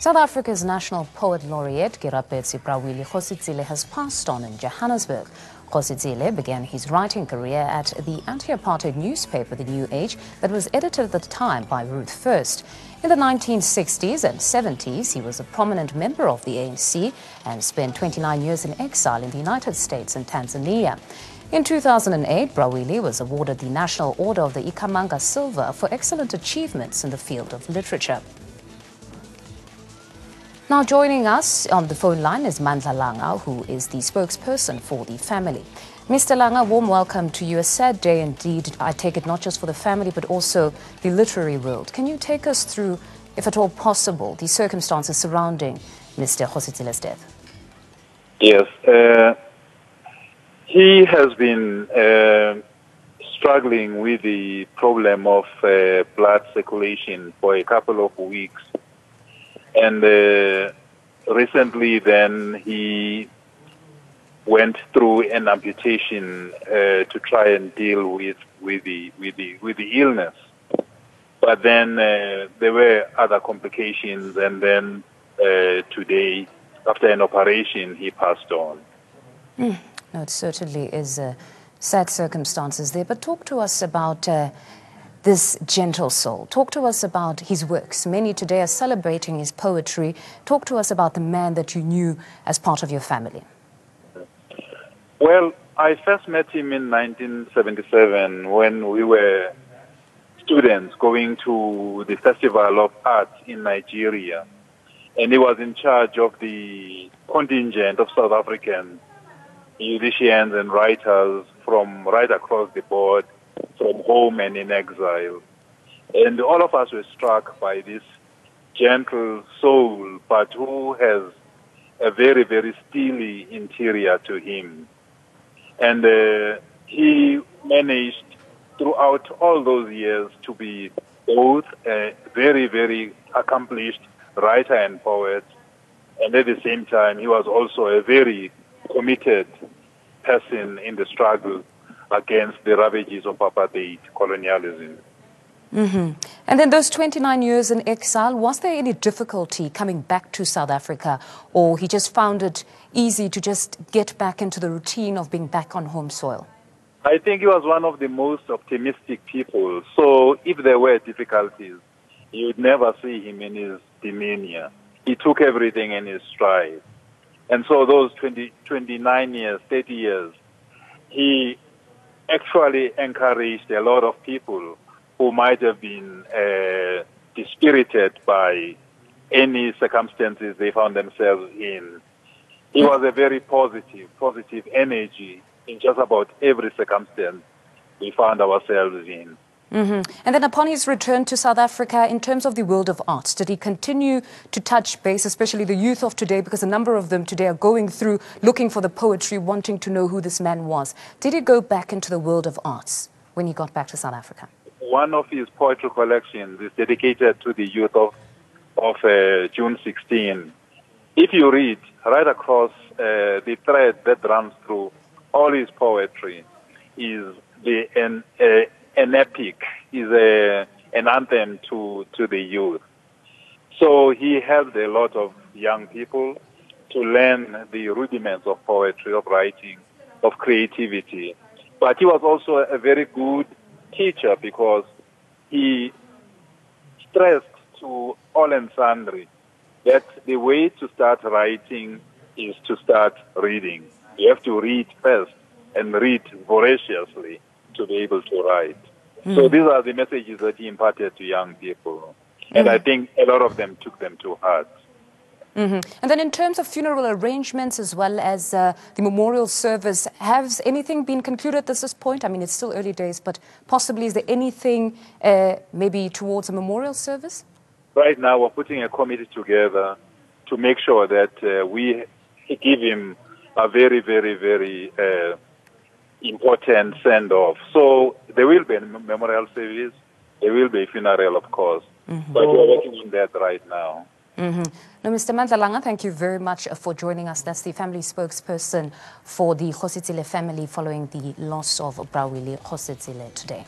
South Africa's National Poet Laureate, Bra Willie Kgositsile, has passed on in Johannesburg. Kgositsile began his writing career at the anti-apartheid newspaper The New Age that was edited at the time by Ruth First. In the 1960s and 70s, he was a prominent member of the ANC and spent 29 years in exile in the United States and Tanzania. In 2008, Bra Willie was awarded the National Order of the Ikhamanga Silver for excellent achievements in the field of literature. Now joining us on the phone line is Mandla Langa, who is the spokesperson for the family. Mr. Langa, warm welcome to you. A sad day indeed, I take it, not just for the family but also the literary world. Can you take us through, if at all possible, the circumstances surrounding Mr. Kgositsile's death? Yes, he has been struggling with the problem of blood circulation for a couple of weeks. And recently then he went through an amputation to try and deal with the illness. But then there were other complications, and then today, after an operation, he passed on. No, it certainly is sad circumstances there. But talk to us about this gentle soul. Talk to us about his works. Many today are celebrating his poetry. Talk to us about the man that you knew as part of your family. Well, I first met him in 1977 when we were students going to the Festival of Arts in Nigeria. And he was in charge of the contingent of South African musicians and writers from right across the board, from home and in exile. And all of us were struck by this gentle soul, but who has a very, very steely interior to him. And he managed throughout all those years to be both a very, very accomplished writer and poet, and at the same time he was also a very committed person in the struggle against the ravages of apartheid colonialism. And then those 29 years in exile, was there any difficulty coming back to South Africa, or he just found it easy to just get back into the routine of being back on home soil? I think he was one of the most optimistic people. So if there were difficulties, you would never see him in his demeanor. He took everything in his stride. And so those 29 years, 30 years, he actually encouraged a lot of people who might have been dispirited by any circumstances they found themselves in. He was a very positive energy in just about every circumstance we found ourselves in. And then upon his return to South Africa, in terms of the world of arts, did he continue to touch base, especially the youth of today, because a number of them today are going through, looking for the poetry, wanting to know who this man was? Did he go back into the world of arts when he got back to South Africa? One of his poetry collections is dedicated to the youth of June 16. If you read right across the thread that runs through all his poetry is an epic, is an anthem to the youth. So he helped a lot of young people to learn the rudiments of poetry, of writing, of creativity. But he was also a very good teacher because he stressed to all and sundry that the way to start writing is to start reading. You have to read first and read voraciously to be able to write. So these are the messages that he imparted to young people. And I think a lot of them took them to heart. And then in terms of funeral arrangements as well as the memorial service, has anything been concluded at this point? I mean, it's still early days, but possibly is there anything maybe towards a memorial service? Right now we're putting a committee together to make sure that we give him a very, very, very important send-off. So there will be a memorial service, there will be a funeral, of course, but we're working on that right now. Now, Mr. Mandla Langa, thank you very much for joining us. That's the family spokesperson for the Kgositsile family following the loss of Bra Willie Kgositsile today.